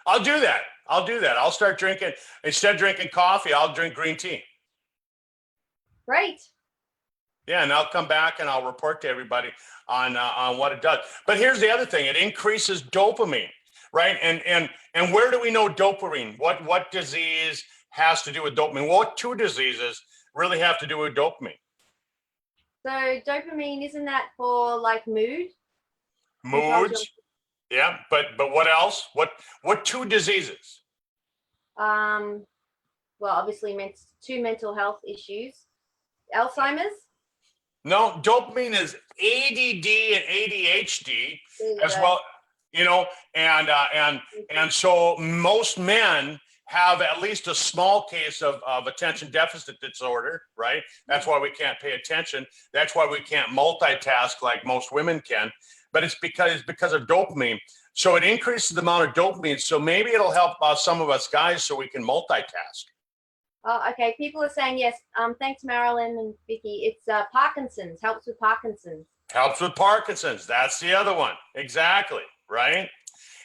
I'll do that. I'll start drinking, instead of drinking coffee, I'll drink green tea. Great. Yeah, and I'll come back and I'll report to everybody on what it does. But here's the other thing: it increases dopamine, right? And where do we know dopamine? What disease has to do with dopamine? What 2 diseases really have to do with dopamine? So dopamine, isn't that for like mood? Moods. Yeah, but what else? What two diseases? Well, obviously, two mental health issues. Alzheimer's. No, dopamine is ADD and ADHD There you as go. well. You know, and so most men have at least a small case of attention deficit disorder, right? That's why we can't pay attention. That's why we can't multitask like most women can. But it's because of dopamine. So it increases the amount of dopamine. So maybe it'll help some of us guys so we can multitask. Oh, okay. People are saying yes. Thanks, Marilyn and Vicky. It's Parkinson's. Helps with Parkinson's. Helps with Parkinson's. That's the other one. Exactly. Right.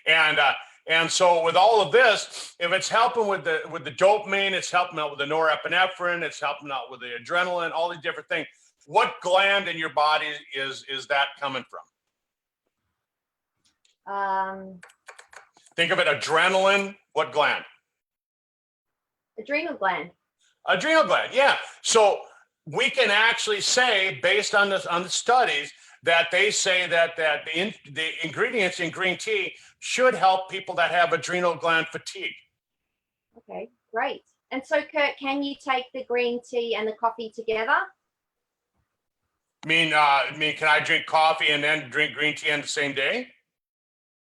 And so with all of this, if it's helping with the dopamine, it's helping out with the norepinephrine, it's helping out with the adrenaline, all these different things. What gland in your body is that coming from? Think of it, adrenaline. What gland? Adrenal gland. Adrenal gland. Yeah. So we can actually say, based on the studies, that they say that the ingredients in green tea should help people that have adrenal gland fatigue. Okay, great. And so, Kurt, can you take the green tea and the coffee together? Can I drink coffee and then drink green tea on the same day?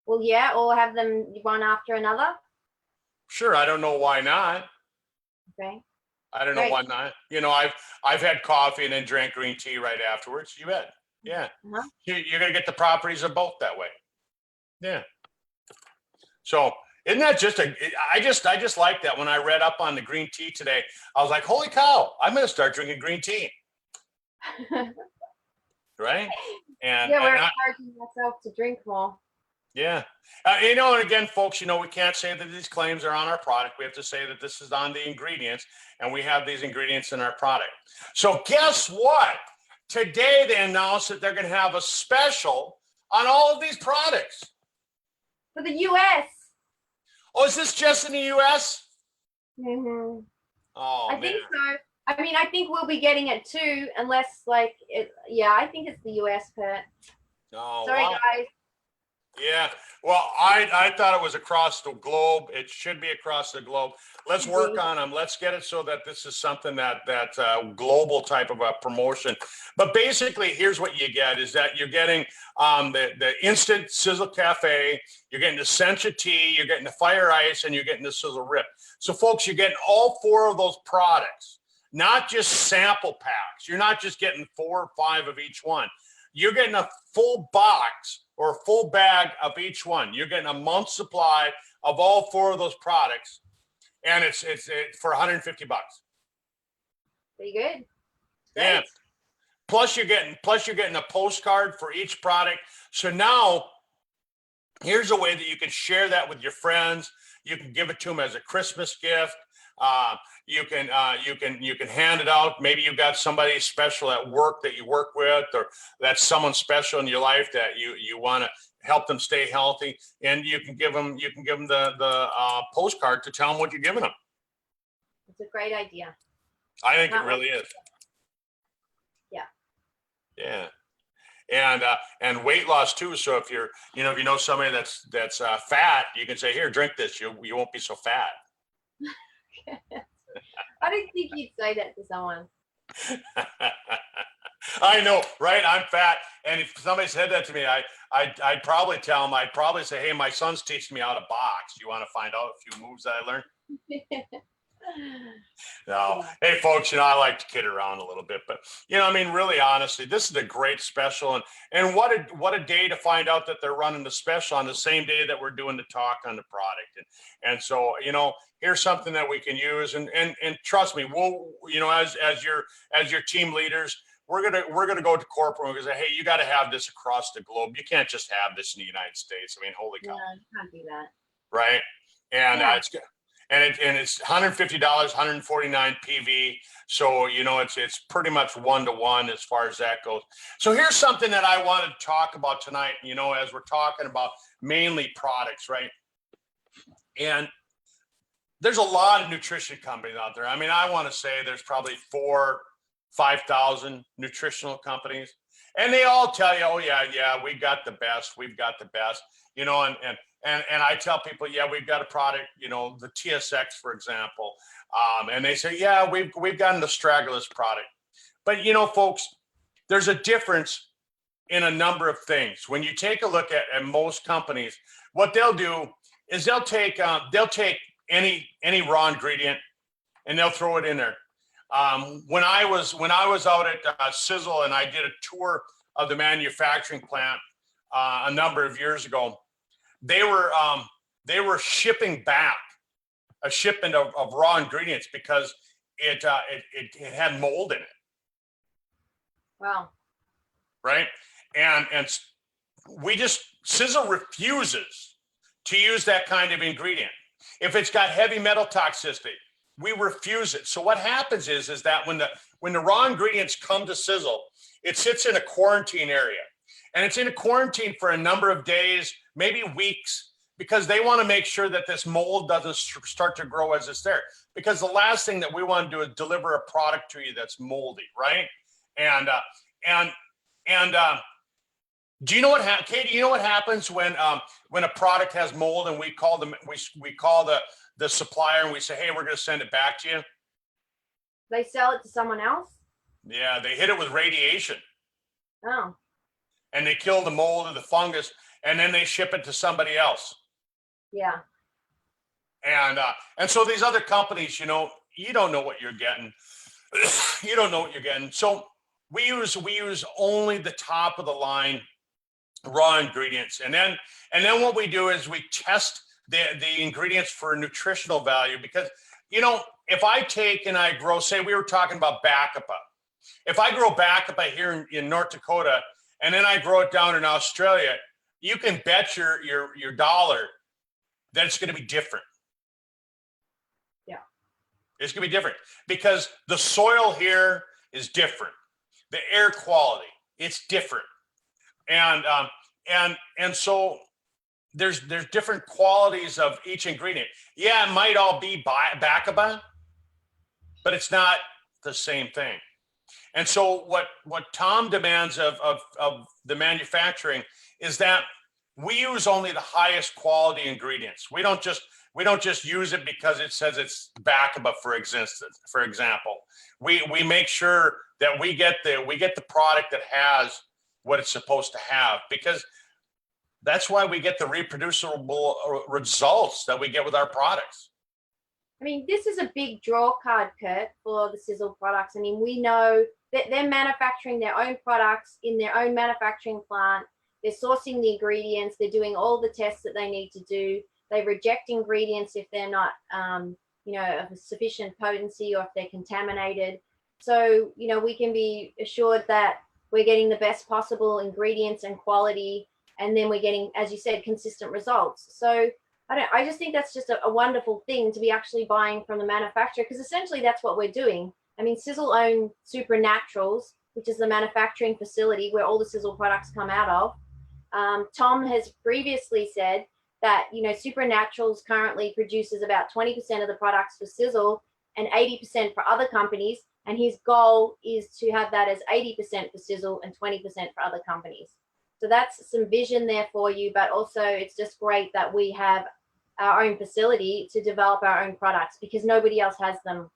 Well, yeah, or have them one after another. Sure, I don't know why not. Okay. I don't know why not. You know, I've had coffee and then drank green tea right afterwards. You bet. Yeah. Uh-huh. You're gonna get the properties of both that way. Yeah. So isn't that just I just like that. When I read up on the green tea today, I was like, holy cow, I'm gonna start drinking green tea. Right? And yeah, we're encouraging ourselves to drink more. Yeah. You know, and again, folks, you know, we can't say that these claims are on our product. We have to say that this is on the ingredients, and we have these ingredients in our product. So guess what? Today they announced that they're going to have a special on all of these products. For the U.S. Oh, is this just in the U.S.? Mm-hmm. Oh, I think so. I mean, I think we'll be getting it too, unless like, I think it's the U.S. Kurt. Oh, sorry, guys. Yeah, well, I thought it was across the globe. It should be across the globe. Let's work on them. Let's get it so that this is something that's global type of a promotion. But basically, here's what you get is that you're getting the instant Sisel Cafe, you're getting the Sencha tea, you're getting the fire ice, and you're getting the Sisel Rip. So, folks, you're getting all four of those products, not just sample packs. You're not just getting 4 or 5 of each one. You're getting a full box or a full bag of each one. You're getting a month's supply of all 4 of those products, and it's for $150. Pretty good. Yeah. Plus you're getting a postcard for each product. So now here's a way that you can share that with your friends. You can give it to them as a Christmas gift. You can hand it out. Maybe you've got somebody special at work that you work with, or that's someone special in your life that you want to help them stay healthy, and you can give them the postcard to tell them what you're giving them. It's a great idea. I think it really is. Yeah. And weight loss too. So if you know somebody that's fat, you can say, here, drink this. You won't be so fat. I don't think you'd say that to someone. I know, right? I'm fat, and if somebody said that to me, I'd probably tell them. I'd probably say, "Hey, my son's teaching me how to box. You want to find out a few moves that I learned?" No, hey, folks, I like to kid around a little bit, but I mean, really, honestly, this is a great special, and what a day to find out that they're running the special on the same day that we're doing the talk on the product, and so here's something that we can use, and trust me, we'll as your team leaders, we're gonna go to corporate and we're gonna say, hey, you got to have this across the globe. You can't just have this in the United States. I mean, holy cow! Yeah, you can't do that. Right, and yeah. It's good. And it's $150, 149 PV. So, it's pretty much 1-to-1 as far as that goes. So here's something that I wanted to talk about tonight, as we're talking about mainly products, right? And there's a lot of nutrition companies out there. I mean, I want to say there's probably 5,000 nutritional companies. And they all tell you, oh yeah, we got the best, we've got the best, you know, and I tell people, yeah, we've got a product, you know, the TSX, for example. And they say, yeah, we've gotten the Straggler's product. But you know, folks, there's a difference in a number of things. When you take a look at most companies, what they'll do is they'll take any raw ingredient and they'll throw it in there. When I was out at Sisel and I did a tour of the manufacturing plant a number of years ago, they were shipping back a shipment of raw ingredients because it had mold in it. Wow. Right, and Sisel refuses to use that kind of ingredient. If it's got heavy metal toxicity, we refuse it. So what happens is that when the raw ingredients come to Sisel, it sits in a quarantine area, and it's in a quarantine for a number of days, maybe weeks, because they want to make sure that this mold doesn't start to grow as it's there. Because the last thing that we want to do is deliver a product to you that's moldy, right? And do you know what, Katie? You know what happens when a product has mold and we call the supplier and we say, hey, we're going to send it back to you? They sell it to someone else? Yeah, they hit it with radiation. Oh. And they kill the mold or the fungus, and then they ship it to somebody else. Yeah. And so these other companies, you know, you don't know what you're getting. You don't know what you're getting. So we use only the top of the line raw ingredients, and then what we do is we test the ingredients for nutritional value, because you know, if I take and I grow, say we were talking about Bacopa, if I grow Bacopa here in North Dakota and then I grow it down in Australia, you can bet your dollar that it's going to be different. Yeah, it's going to be different because the soil here is different, the air quality, it's different, and so there's different qualities of each ingredient. Yeah, it might all be Bacopa, but it's not the same thing. And so what Tom demands of the manufacturing is that we use only the highest quality ingredients. We don't just use it because it says it's Bacopa, for example. We make sure that we get the product that has what it's supposed to have, because that's why we get the reproducible results that we get with our products. I mean, this is a big draw card, Kurt, for the Sisel products. I mean, we know that they're manufacturing their own products in their own manufacturing plant. They're sourcing the ingredients. They're doing all the tests that they need to do. They reject ingredients if they're not, of sufficient potency or if they're contaminated. So, you know, we can be assured that we're getting the best possible ingredients and quality, and then we're getting, as you said, consistent results. So I just think that's just a wonderful thing to be actually buying from the manufacturer, because essentially that's what we're doing. I mean, Sisel own Supernaturals, which is the manufacturing facility where all the Sisel products come out of. Tom has previously said that, you know, Supernaturals currently produces about 20% of the products for Sisel and 80% for other companies. And his goal is to have that as 80% for Sisel and 20% for other companies. So that's some vision there for you, but also it's just great that we have our own facility to develop our own products, because nobody else has them.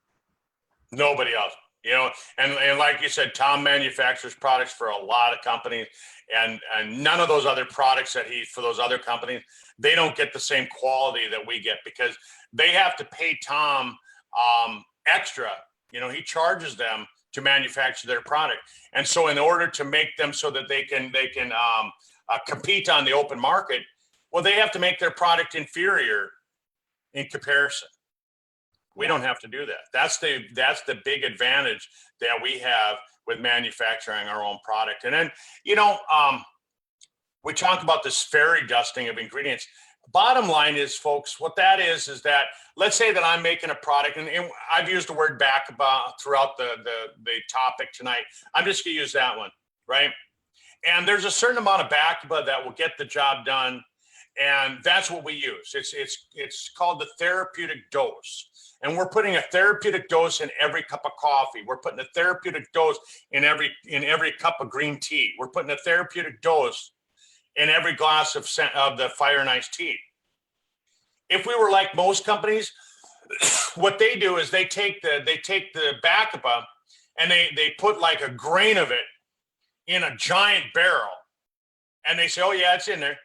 Nobody else, you know, and like you said, Tom manufactures products for a lot of companies, and none of those other products that for those other companies, they don't get the same quality that we get, because they have to pay Tom extra. You know, he charges them to manufacture their product, and so in order to make them so that they can compete on the open market, well, they have to make their product inferior in comparison. We don't have to do that. That's the big advantage that we have with manufacturing our own product. And then, you know, we talk about this fairy dusting of ingredients. Bottom line is, folks, what that is that, let's say that I'm making a product, and I've used the word Bacopa throughout the topic tonight. I'm just going to use that one, right? And there's a certain amount of Bacopa that will get the job done. And that's what we use. It's called the therapeutic dose. And we're putting a therapeutic dose in every cup of coffee. We're putting a therapeutic dose in every cup of green tea. We're putting a therapeutic dose in every glass of the fire and ice tea. If we were like most companies, what they do is they take the Bacopa and they put like a grain of it in a giant barrel, and they say, "Oh yeah, it's in there."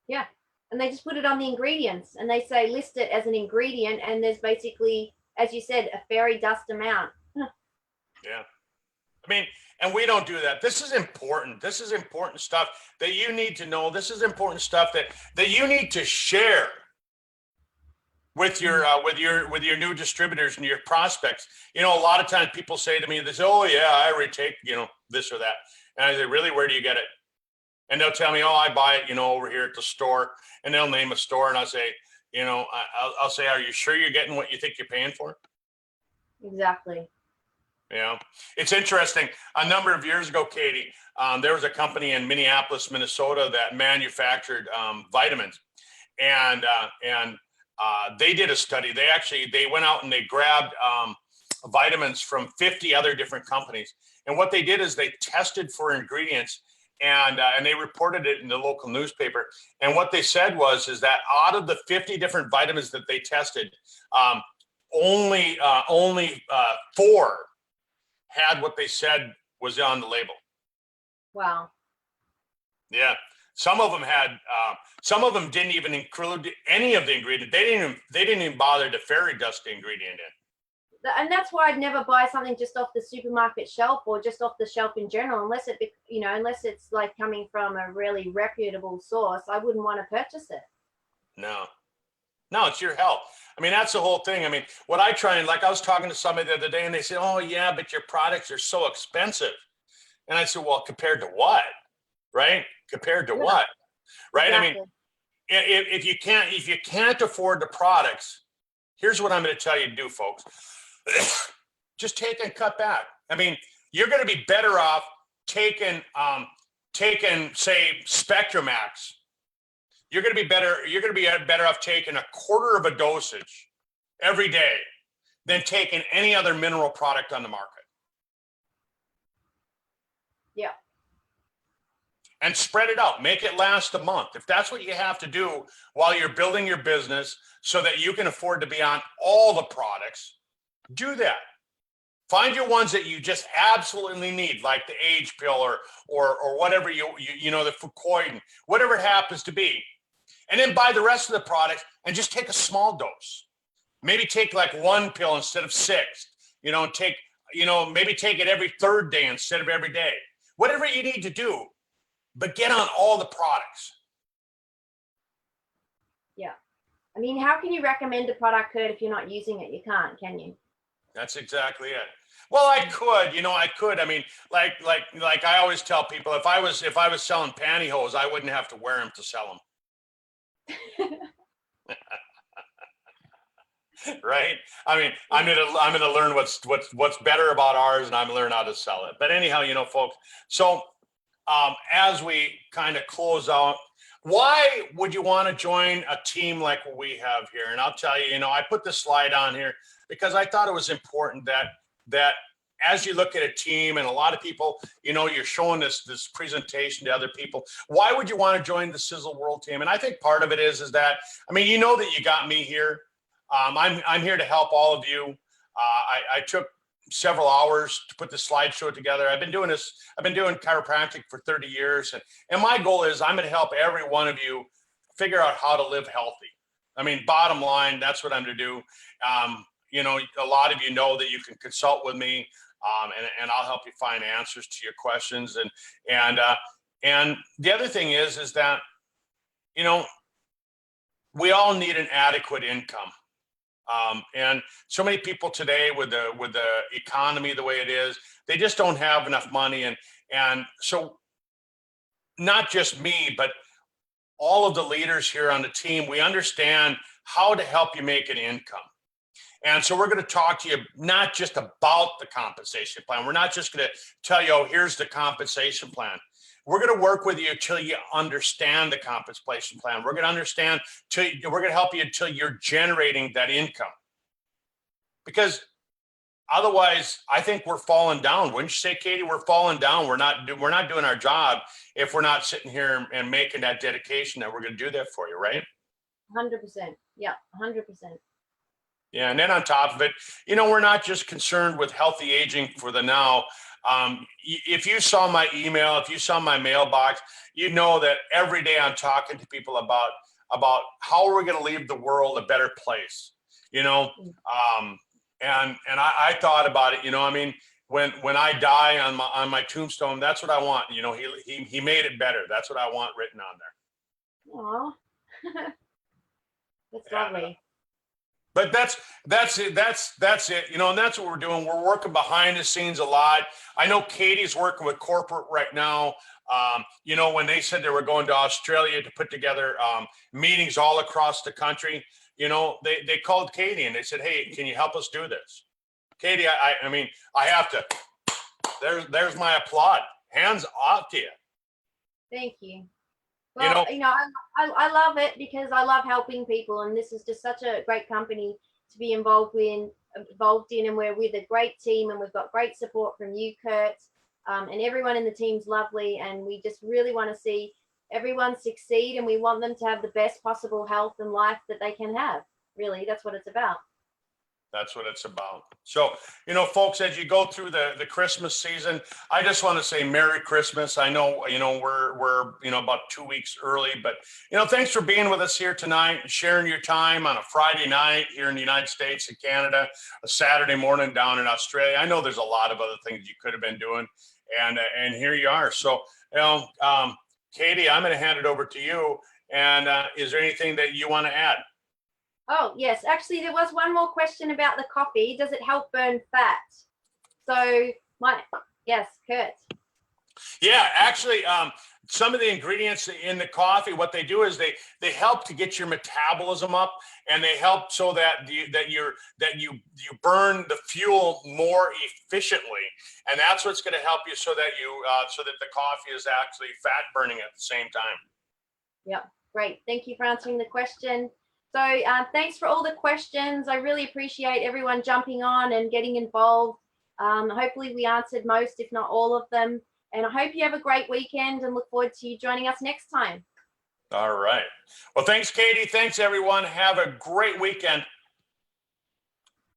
Yeah. And they just put it on the ingredients, and they say list it as an ingredient, and there's basically, as you said, a fairy dust amount. Yeah. I mean, and we don't do that. This is important. This is important stuff that you need to know. This is important stuff that you need to share with your new distributors and your prospects. You know, a lot of times people say to me, they say, "Oh yeah, I already take, this or that." And I say, "Really? Where do you get it?" And they'll tell me, "Oh, I buy it, over here at the store." And they'll name a store, and I'll say, I'll say, "Are you sure you're getting what you think you're paying for?" Exactly. It's interesting. A number of years ago, Katie, there was a company in Minneapolis, Minnesota that manufactured vitamins, and they did a study. They went out and they grabbed vitamins from 50 other different companies, and what they did is they tested for ingredients, and they reported it in the local newspaper. And what they said is that out of the 50 different vitamins that they tested, only 4 had what they said was on the label. Wow. Yeah. Some of them didn't even include any of the ingredient. They didn't even bother to fairy dust the ingredient in. And that's why I'd never buy something just off the supermarket shelf or just off the shelf in general, unless it's like coming from a really reputable source. I wouldn't want to purchase it. No, it's your health. I mean, that's the whole thing. I mean, what I try and, like, I was talking to somebody the other day and they said, "Oh yeah, but your products are so expensive." And I said, "Well, compared to what? Right? Compared to what? Right?" Exactly. I mean, if you can't afford the products, here's what I'm going to tell you to do, folks. Just take and cut back. I mean, you're going to be better off taking say Spectromax. You're going to be better off taking a quarter of a dosage every day than taking any other mineral product on the market. Yeah. And spread it out. Make it last a month. If that's what you have to do while you're building your business so that you can afford to be on all the products, do that. Find your ones that you just absolutely need, like the age pill or whatever the Fucoidan, whatever it happens to be. And then buy the rest of the products and just take a small dose. Maybe take like 1 pill instead of 6. Maybe take it every 3rd day instead of every day. Whatever you need to do, but get on all the products. Yeah. I mean, how can you recommend a product, Kurt, if you're not using it? You can't, can you? That's exactly it. Well, I could. I mean, like I always tell people, if I was selling pantyhose, I wouldn't have to wear them to sell them. Right? I mean, I'm gonna learn what's better about ours, and I'm gonna learn how to sell it. But anyhow, folks. So as we kind of close out, why would you want to join a team like what we have here? And I'll tell you, I put this slide on here because I thought it was important that as you look at a team, and a lot of people, you're showing this presentation to other people. Why would you want to join the Sisel World team? And I think part of it is that, I mean, that you got me here. I'm here to help all of you. I took several hours to put this slideshow together. I've been doing chiropractic for 30 years. And my goal is I'm going to help every one of you figure out how to live healthy. I mean, bottom line, that's what I'm going to do. A lot of you know that you can consult with me, and I'll help you find answers to your questions. And the other thing is that, we all need an adequate income. And so many people today with the economy the way it is, they just don't have enough money. And so not just me, but all of the leaders here on the team, we understand how to help you make an income. And so we're going to talk to you not just about the compensation plan. We're not just going to tell you, "Oh, here's the compensation plan." we're going to work with you until you understand the compensation plan. We're going to help you until you're generating that income. Because otherwise, I think we're falling down. Wouldn't you say, Katie? We're falling down. We're not doing our job if we're not sitting here and making that dedication that we're going to do that for you, right? 100%. Yeah, 100%. Yeah, and then on top of it, we're not just concerned with healthy aging for the now. If you saw my email, if you saw my mailbox, you know that every day I'm talking to people about how are we going to leave the world a better place, and I thought about it, I mean, when I die on my tombstone, that's what I want. He made it better. That's what I want written on there. Aw. That's lovely. But that's it. That's it. And that's what we're doing. We're working behind the scenes a lot. I know Katie's working with corporate right now. When they said they were going to Australia to put together meetings all across the country, they called Katie and they said, "Hey, can you help us do this?" Katie, I mean, I have to. There's my applaud. Hands off to you. Thank you. Well, I love it because I love helping people, and this is just such a great company to be involved in, and we're with a great team, and we've got great support from you, Kurt, and everyone in the team's lovely, and we just really want to see everyone succeed, and we want them to have the best possible health and life that they can have. Really, that's what it's about. That's what it's about. So, folks, as you go through the Christmas season, I just want to say Merry Christmas. I know, we're about 2 weeks early, but, thanks for being with us here tonight and sharing your time on a Friday night here in the United States and Canada, a Saturday morning down in Australia. I know there's a lot of other things you could have been doing, and here you are. So, Katie, I'm going to hand it over to you. And is there anything that you want to add? Oh, yes. Actually, there was one more question about the coffee. Does it help burn fat? So, yes, Kurt. Yeah, actually, some of the ingredients in the coffee, what they do is they help to get your metabolism up, and they help so that you burn the fuel more efficiently, and that's what's going to help you so that the coffee is actually fat burning at the same time. Yep, great. Thank you for answering the question. So thanks for all the questions. I really appreciate everyone jumping on and getting involved. Hopefully we answered most, if not all of them. And I hope you have a great weekend and look forward to you joining us next time. All right. Well, thanks, Katie. Thanks, everyone. Have a great weekend.